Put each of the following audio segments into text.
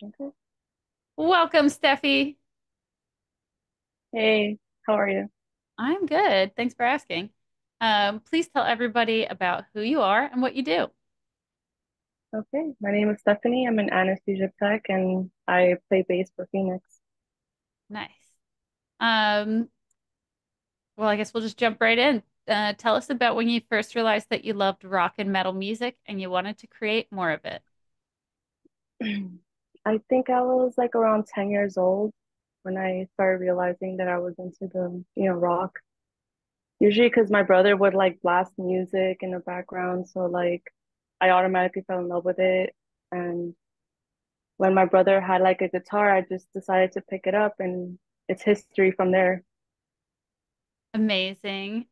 Okay. Welcome, Steffi. Hey, how are you? I'm good. Thanks for asking. Please tell everybody about who you are and what you do. Okay, my name is Stephanie. I'm an anesthesia tech and I play bass for Phoenix. Nice. Um, well, I guess we'll just jump right in. Tell us about when you first realized that you loved rock and metal music and you wanted to create more of it. I think I was like around 10 years old when I started realizing that I was into rock. Usually because my brother would like blast music in the background, so like I automatically fell in love with it. And when my brother had like a guitar, I just decided to pick it up and it's history from there. Amazing.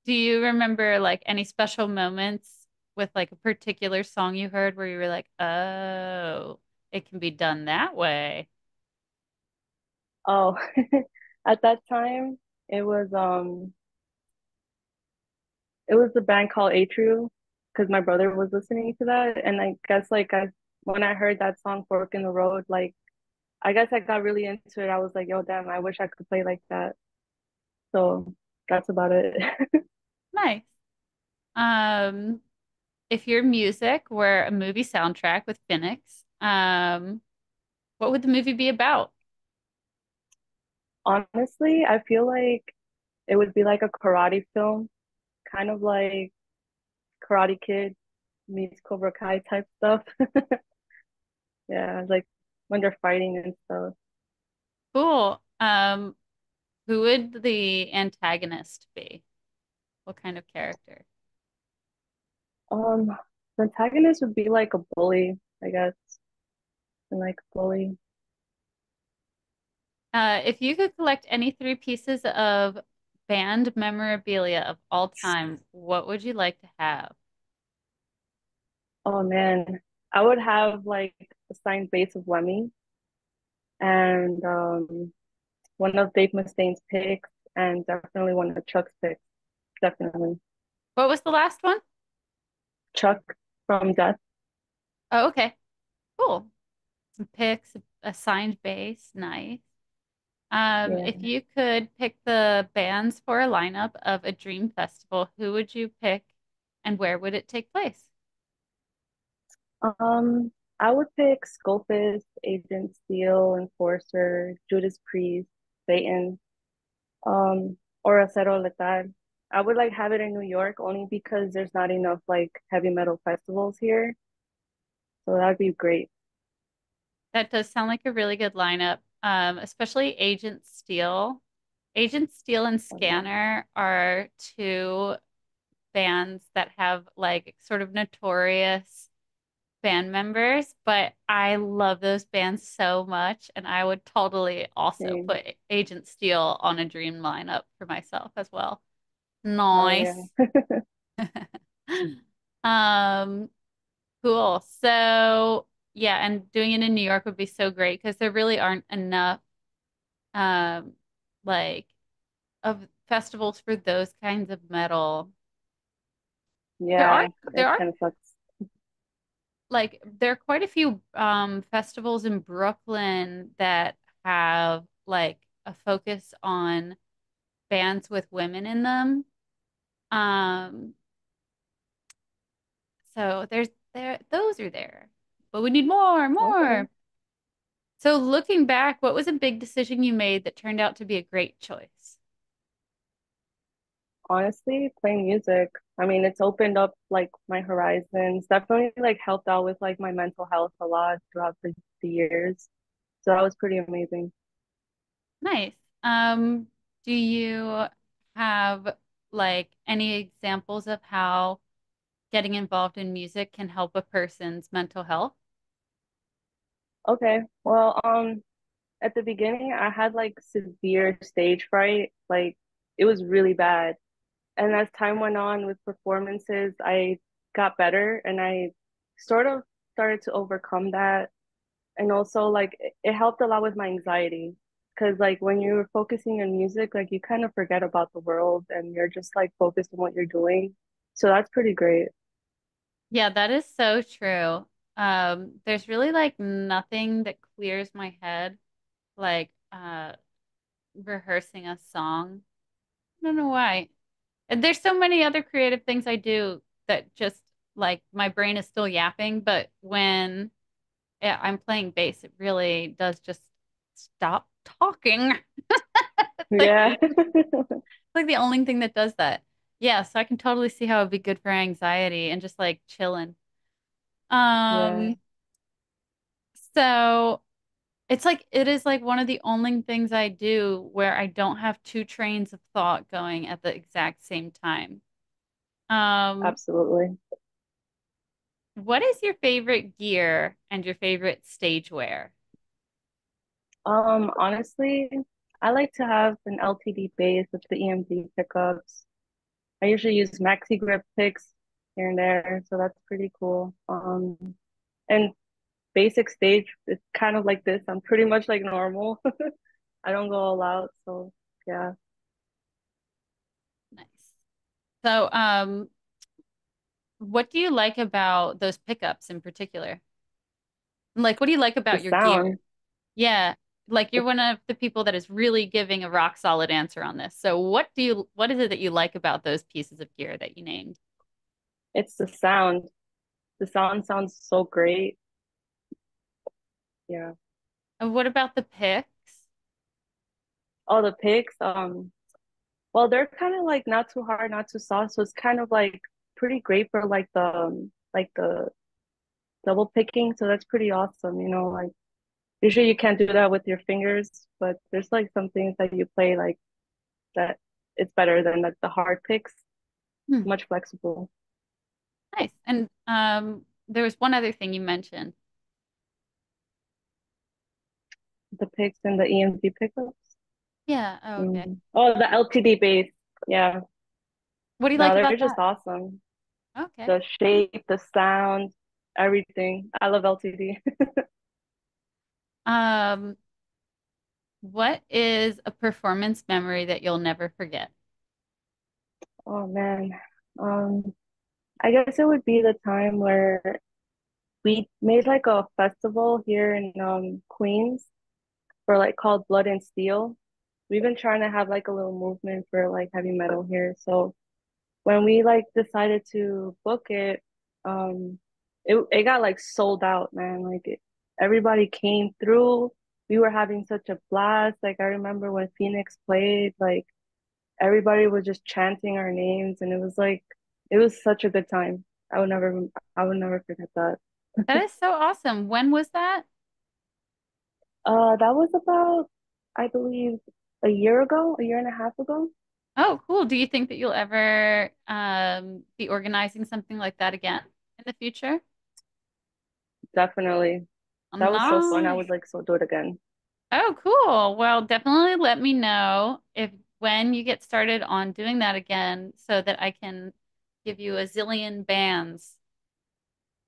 Do you remember like any special moments with like a particular song you heard where you were like, oh, it can be done that way? Oh, at that time it was it was the band called Atrio because my brother was listening to that, and I guess like I when I heard that song Fork in the Road, like I guess I got really into it. I was like, yo, damn, I wish I could play like that. So that's about it. Nice. Um, if your music were a movie soundtrack with Finix, what would the movie be about? Honestly, I feel like it would be like a karate film, kind of like Karate Kid meets Cobra Kai type stuff. Yeah, like when they're fighting and stuff. Cool. Who would the antagonist be? What kind of character? Um, the antagonist would be like a bully, I guess, and like a bully. If you could collect any three pieces of band memorabilia of all time, what would you like to have? Oh man, I would have like a signed base of Lemmy and one of Dave Mustaine's picks and definitely one of Chuck's picks. Definitely. What was the last one? Chuck from Death. Oh, okay. Cool. Some picks, a signed bass. Nice. If Yeah. you could pick the bands for a lineup of a dream festival, who would you pick and where would it take place? Um, I would pick Skullfist, Agent Steel, Enforcer, Judas Priest, Satan, or Acero Letal. I would like have it in New York only because there's not enough like heavy metal festivals here. So that'd be great. That does sound like a really good lineup, especially Agent Steel. Agent Steel and Oh yeah. Scanner are two bands that have like sort of notorious band members, but I love those bands so much, and I would totally also Same. put Agent Steel on a dream lineup for myself as well. Oh yeah. Nice. Um, cool. So yeah, and doing it in New York would be so great because there really aren't enough um like of festivals for those kinds of metal. There are Yeah, there it are kind of sucks. there are quite a few festivals in Brooklyn that have like a focus on bands with women in them. Um so there those are there. But we need more, Okay. more. So looking back, what was a big decision you made that turned out to be a great choice? Honestly, playing music. I mean, it's opened up like my horizons. Definitely like helped out with like my mental health a lot throughout the years. So that was pretty amazing. Nice. Do you have like any examples of how getting involved in music can help a person's mental health? Okay. Well, at the beginning I had like severe stage fright. Like it was really bad. And as time went on with performances, I got better and I sort of started to overcome that. And also like it helped a lot with my anxiety because like when you're focusing on music, like you kind of forget about the world and you're just like focused on what you're doing. So that's pretty great. Yeah, that is so true. There's really like nothing that clears my head like rehearsing a song. I don't know why. And there's so many other creative things I do that just like my brain is still yapping, but when yeah, I'm playing bass, it really does just stop talking. Like Yeah. like the only thing that does that. Yeah, so I can totally see how it'd be good for anxiety and just like chilling. Yeah, Um, so it's like it is like one of the only things I do where I don't have two trains of thought going at the exact same time. Um, absolutely. what is your favorite gear and your favorite stage wear? Honestly, I like to have an LTD bass with the EMG pickups. I usually use maxi grip picks here and there, so that's pretty cool. And basic stage, it's kind of like this. I'm pretty much like normal. I don't go all out, so yeah. Nice. So, what do you like about those pickups in particular? Like, what do you like The about your gear? sound, Yeah, like you're one of the people that is really giving a rock solid answer on this. So, what is it that you like about those pieces of gear that you named? it's the sound. The sound sounds so great. Yeah. And what about the picks? Oh, the picks, well, they're kind of like not too hard, not too soft, so it's kind of like pretty great for like the double picking. So that's pretty awesome, like usually you can't do that with your fingers, but there's like some things that you play like that it's better than like the hard picks, Hmm, much flexible. nice. And there was one other thing you mentioned. The picks and the EMG pickups. Yeah. Oh, okay. Oh, the LTD bass. Yeah. What do you No, like they're about just that? awesome. Okay. The shape, the sound, everything. I love LTD. Um, what is a performance memory that you'll never forget? Oh man. Um, I guess it would be the time where we made like a festival here in Queens for like called Blood and Steel. We've been trying to have like a little movement for like heavy metal here. So when we like decided to book it, it got like sold out, man. Everybody came through. We were having such a blast. Like I remember when Phoenix played, like everybody was just chanting our names, and it was such a good time. I would never forget that. That is so awesome. When was that? That was about, I believe, a year and a half ago. Oh, cool. Do you think that you'll ever be organizing something like that again in the future? Definitely. That was so fun. I Nice. would like so do it again. Oh, cool. Well, definitely let me know if when you get started on doing that again so that I can give you a zillion bands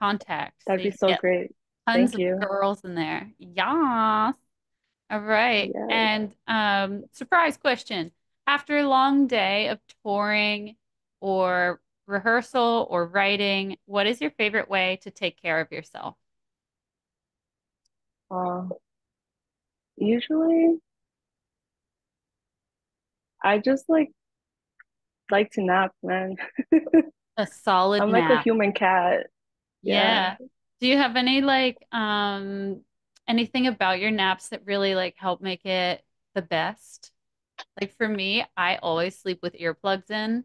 contact so That'd you be can so get great. tons Thank of you. girls in there. Yes. All right. Yes. And surprise question. After a long day of touring or rehearsal or writing, what is your favorite way to take care of yourself? Uh, Usually I just like to nap, man. A solid I'm like a nap. human cat. Yeah. Yeah. Do you have any like anything about your naps that really like help make it the best? Like for me, I always sleep with earplugs in.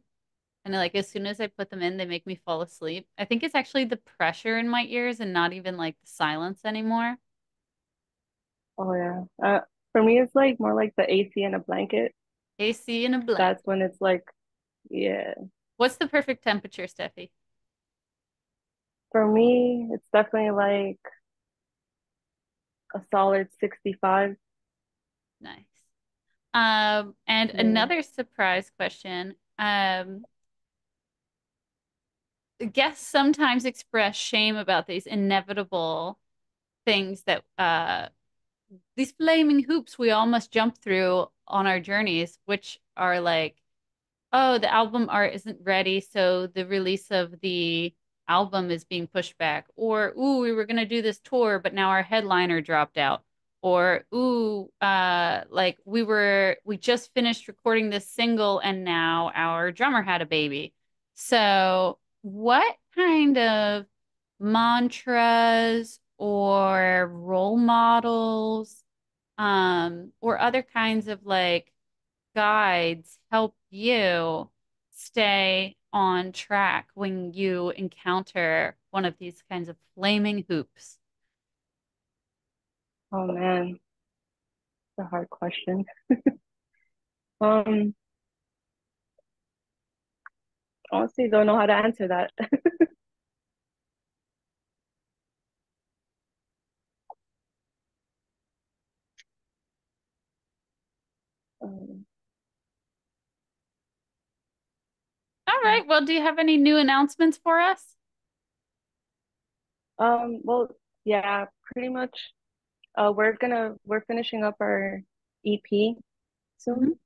And like as soon as I put them in, they make me fall asleep. I think it's actually the pressure in my ears and not even like the silence anymore. Oh yeah. For me it's like more like the AC and a blanket. AC in a That's blanket. when it's like, yeah. What's the perfect temperature, Steffi? For me, it's definitely like a solid 65. Nice. And Yeah. another surprise question. Guests sometimes express shame about these inevitable things that these flaming hoops we all must jump through on our journeys, which are like, oh, the album art isn't ready, so the release of the album is being pushed back, or ooh, we were gonna do this tour, but now our headliner dropped out, or ooh, like we just finished recording this single and now our drummer had a baby. So, what kind of mantras or role models, or other kinds of like guides help you stay on track when you encounter one of these kinds of flaming hoops? Oh man, it's a hard question. Um, Honestly, don't know how to answer that. Um, All right. Well, do you have any new announcements for us? well, yeah, pretty much. We're finishing up our EP Mhm. soon.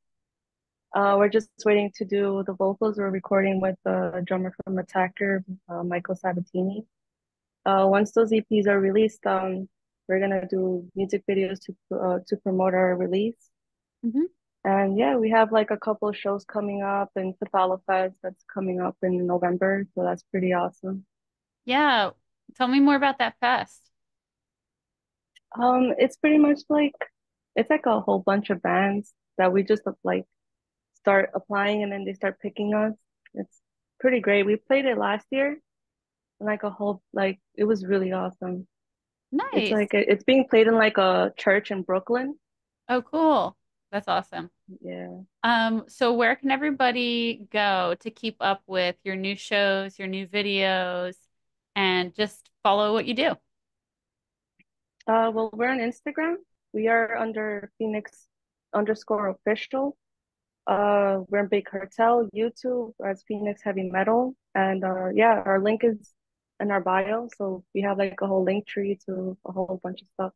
We're just waiting to do the vocals. We're recording with the drummer from Attacker, Michael Sabatini. Once those EPs are released, we're gonna do music videos to promote our release. Mhm. And yeah, we have like a couple of shows coming up and Fathala Fest that's coming up in November, so that's pretty awesome. Yeah. Tell me more about that fest. It's pretty much like it's like a whole bunch of bands that we just like start applying and then they start picking us. It's pretty great. We played it last year and like a whole like it was really awesome. It's Nice. like it's being played in like a church in Brooklyn. Oh, cool. That's awesome. Yeah. So where can everybody go to keep up with your new shows, your new videos, and just follow what you do? Well, we're on Instagram. We are under Phoenix underscore official. We're in Big Cartel, YouTube as Phoenix Heavy Metal. And yeah, our link is in our bio. So we have like a whole link tree to a whole bunch of stuff.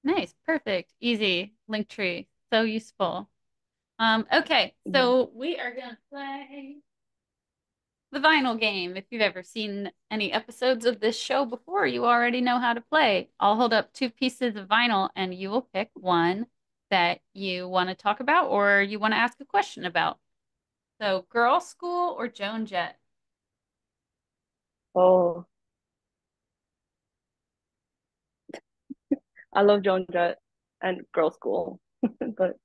Nice, perfect, easy, link tree, so useful. Okay, Yeah. so we are gonna play the vinyl game. If you've ever seen any episodes of this show before, you already know how to play. I'll hold up two pieces of vinyl and you will pick one that you want to talk about or you want to ask a question about. So, Girl School or Joan Jett? Oh, I love Joan Jett and Girl School. But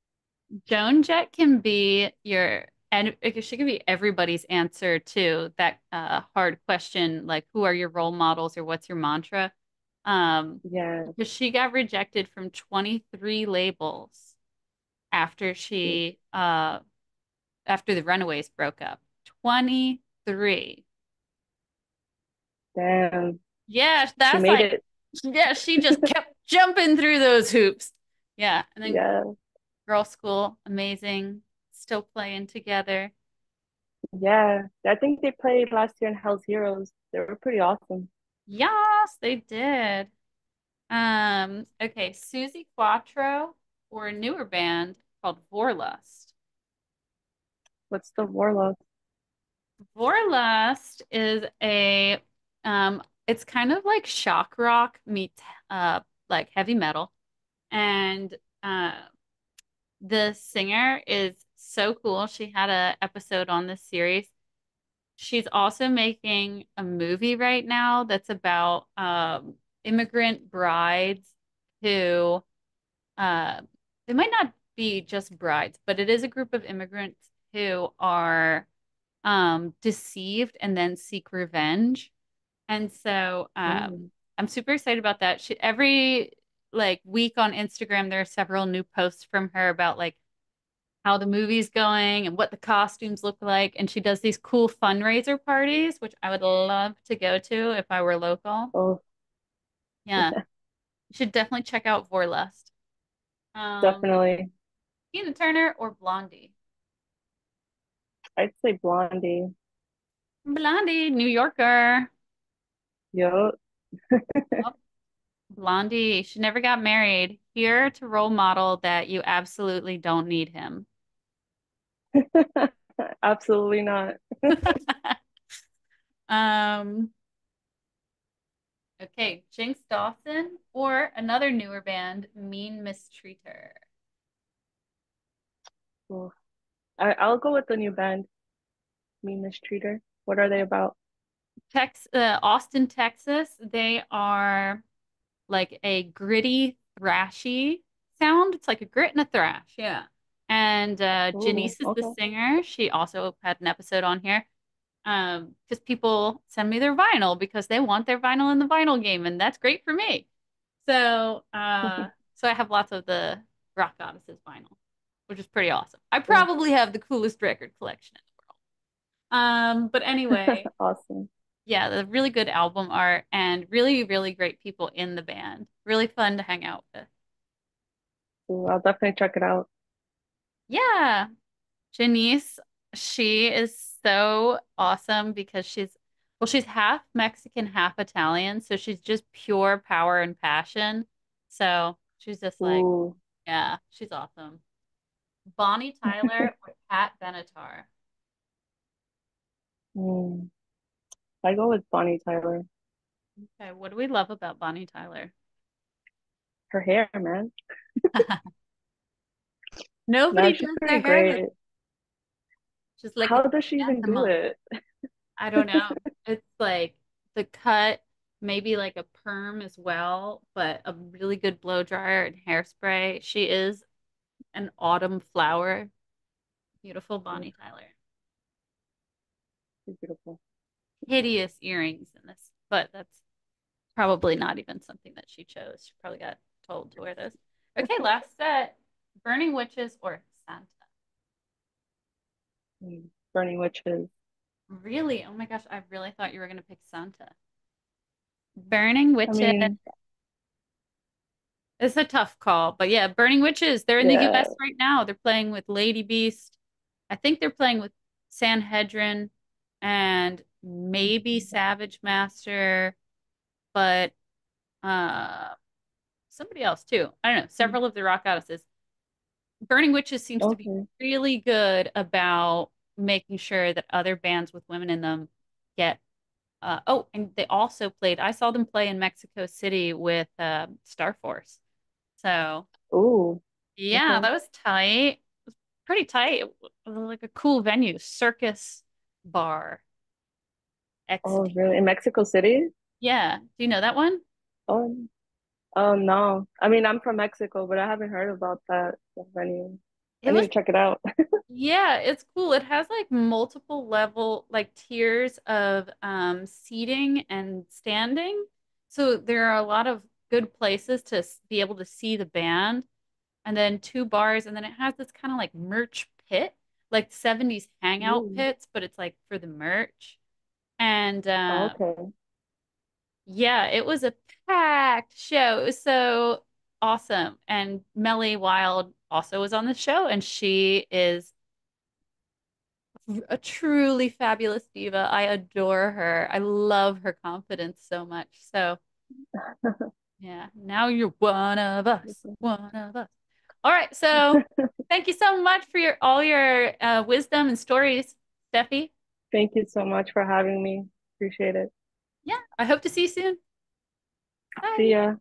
Joan Jett can be your, and she can be everybody's answer to that hard question, like who are your role models or what's your mantra? yeah, Because she got rejected from 23 labels after after the Runaways broke up. 23. damn. Yeah, She that's made like, it. yeah, she just kept jumping through those hoops. Yeah, and then Yeah. Girl School, amazing, still playing together. Yeah. I think they played last year in Hell's Heroes. They were pretty awesome. Yes, they did. Okay, Susie Quattro or a newer band called Vorlust. What's the Warlock? Vorlust is it's kind of like shock rock meets like heavy metal. And uh the singer is so cool. She had a episode on this series. She's also making a movie right now that's about immigrant brides who uh, they might not be just brides, but it is a group of immigrants who are deceived and then seek revenge. And so Mm. I'm super excited about that. Every like week on Instagram, there are several new posts from her about like how the movie's going and what the costumes look like. And she does these cool fundraiser parties, which I would love to go to if I were local. Oh, Yeah, you should definitely check out Vorlust. Um, definitely. Tina Turner or Blondie? I'd say Blondie. Blondie, New Yorker. Yo. Oh, Blondie, she never got married. Here to role model that you absolutely don't need him. Absolutely not. Um, okay, Jinx Dawson or another newer band, Mean Mistreater. Cool. I'll go with the new band, Me Mistreater. What are they about? Austin, Texas. They are like a gritty, thrashy sound. It's like a grit and a thrash. Yeah. And Ooh, Janice is the okay. singer. She also had an episode on here. Because people send me their vinyl because they want their vinyl in the vinyl game, and that's great for me. So I have lots of the Rock Goddesses vinyl, which is pretty awesome. I Cool. probably have the coolest record collection in the world. But anyway, Awesome. yeah, the really good album art and really, really great people in the band. Really fun to hang out with. Ooh, I'll definitely check it out. Yeah, Janice, she is so awesome because she's half Mexican, half Italian, so she's just pure power and passion. So she's just like, Ooh. yeah, she's awesome. Bonnie Tyler or Pat Benatar. Mm, I go with Bonnie Tyler. Okay, what do we love about Bonnie Tyler? Her hair, man. No, Nobody she's does pretty their hair like great. she's like a How does she even do chrysanthemum. it? I don't know. It's like the cut, maybe like a perm as well, but a really good blow dryer and hairspray. She is an autumn flower. Beautiful Ooh, Bonnie Tyler. she's beautiful. Hideous earrings in this, but that's probably not even something that she chose. She probably got told to wear those. Okay, last set. Burning Witches or Santa. Burning Witches. Really? Oh my gosh, I really thought you were gonna pick Santa. Burning I Witches. mean, It's a tough call, but yeah, Burning Witches. They're in the yeah. US right now. They're playing with Lady Beast. I think they're playing with Sanhedrin and maybe Savage Master, but uh somebody else too. I don't know. Several of the rock goddesses. Burning Witches seems to be Okay. really good about making sure that other bands with women in them get oh, and they also played, I saw them play in Mexico City with Star Force. So Ooh, yeah, okay. that was tight. Pretty tight. It was like a cool venue, Circus Bar Oh, XP. really? In Mexico City? Yeah. Do you know that one? Oh, oh no. I mean, I'm from Mexico, but I haven't heard about that venue. I It need was, to check it out. yeah, it's cool. It has like multiple level, like tiers of seating and standing. So there are a lot of good places to be able to see the band. And then two bars, and then it has this kind of like merch pit, like 70s hangout Ooh, pits, but it's like for the merch. And okay. yeah, it was a packed show. It was so awesome. And Melly Wild also was on the show, and she is a truly fabulous diva. I adore her. I love her confidence so much. So, yeah, now you're one of us, one of us. All right, so thank you so much for your all your wisdom and stories, Steffi. Thank you so much for having me. Appreciate it. Yeah, I hope to see you soon. See Bye. ya.